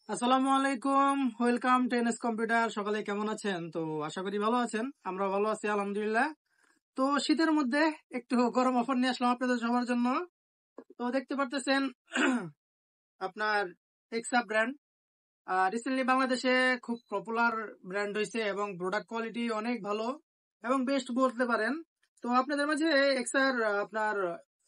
আসসালামু আলাইকুম, welcome to NS computer. সকালে কেমন আছেন? তো আশা করি ভালো আছেন। আমরা ভালো আছি আলহামদুলিল্লাহ। তো শীতের মধ্যে একটু গরম অফার নিয়ে আসলাম আপনাদের সবার জন্য। তো দেখতে পারতেছেন আপনার এক্সা ব্র্যান্ড রিসেন্টলি বাংলাদেশে খুব পপুলার ব্র্যান্ড হয়েছে এবং প্রোডাক্ট কোয়ালিটি অনেক ভালো এবং বেস্ট বলতে পারেন। তো আপনাদের মাঝে এক্সার আপনার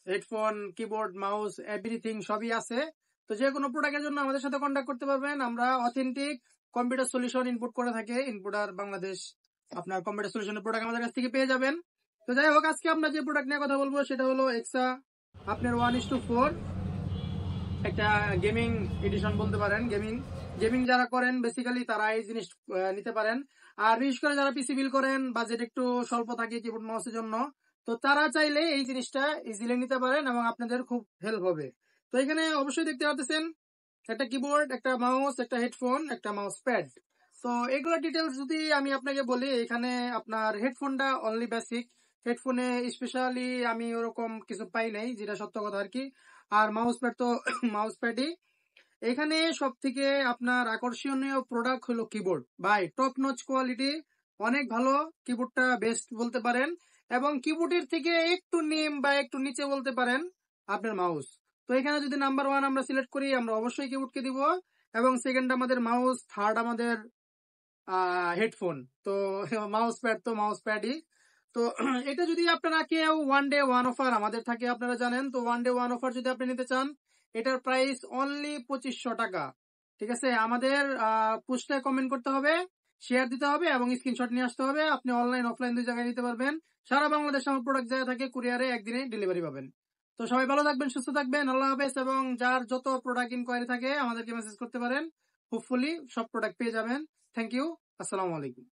হেডফোন, কিবোর্ড, মাউস, এভরিথিং সবই আছে। তো যে কোনো প্রোডাক্টের জন্য আমাদের সাথে কন্ট্যাক্ট করতে পারবেন। আমরা অথেন্টিক কম্পিউটার সলিউশন ইনপুট করে থাকি। ইনপুটার বাংলাদেশ আপনার কম্পিউটার সলিউশনের প্রোডাক্ট আমাদের কাছ থেকে পেয়ে যাবেন। তো যাই হোক, আজকে আমরা যে প্রোডাক্ট নিয়ে কথা বলবো সেটা হলো এক্সা আপনার 1:4 একটা গেমিং এডিশন বলতে পারেন। গেমিং গেমিং যারা করেন বেসিক্যালি তারা এই জিনিস নিতে পারেন। আর বিশেষ করে যারা পিসি বিল করেন, বাজেট একটু স্বল্প থাকে কিবোর্ড মাউসের জন্য, তো তারা চাইলে এই জিনিসটা ইজিলি নিতে পারেন এবং আপনাদের খুব হেল্প হবে। তো এখানে অবশ্যই দেখতে পাচ্ছেন একটা কিবোর্ড, একটা মাউস, একটা হেডফোন, একটা মাউস প্যাড। তো এগুলো ডিটেলস যদি আমি আপনাকে বলি, এখানে আপনার হেডফোনটা অনলি বেসিক। হেডফোনে স্পেশালি আমি ওরকম কিছু পাই নাই, যেটা সত্য কথা আর কি। আর মাউস প্যাড তো মাউস প্যাডই। এখানে সব থেকে আপনার আকর্ষণীয় প্রোডাক্ট হলো কিবোর্ড। ভাই টপ নচ কোয়ালিটি, অনেক ভালো। কিবোর্ডটা বেস্ট বলতে পারেন। এবং কিবোর্ডের থেকে একটু নিম বা একটু নিচে বলতে পারেন আপনার মাউস। তো এখানে যদি নাম্বার 1 আমরা সিলেক্ট করি, আমরা অবশ্যই কিবোর্ডকে দিব। এবং সেকেন্ড আমাদের মাউস, থার্ড আমাদের হেডফোন। তো মাউস প্যাড তো মাউস প্যাডই। তো এটা যদি আপনারা কেউ ওয়ান ডে ওয়ান অফার আমাদের থাকে, আপনারা জানেন, তো ওয়ান ডে ওয়ান অফার যদি আপনি নিতে চান, এটার প্রাইস অনলি 2500 টাকা। ঠিক আছে, আমাদের পোস্টে কমেন্ট করতে হবে, শেয়ার দিতে হবে এবং স্ক্রিনশট নিয়ে আসতে হবে। আপনি অনলাইন অফলাইন দুই জায়গায় নিতে পারবেন। সারা বাংলাদেশে আমার প্রোডাক্ট জায়গা থাকে, কুরিয়ারে একদিনে ডেলিভারি পাবেন। তো সবাই ভালো থাকবেন, সুস্থ থাকবেন, আল্লাহ হাফেজ। এবং যার যত প্রোডাক্ট ইনকোয়ারি থাকে আমাদেরকে মেসেজ করতে পারেন। হোপফুলি সব প্রোডাক্ট পেয়ে যাবেন। Thank you. আসসালামু আলাইকুম।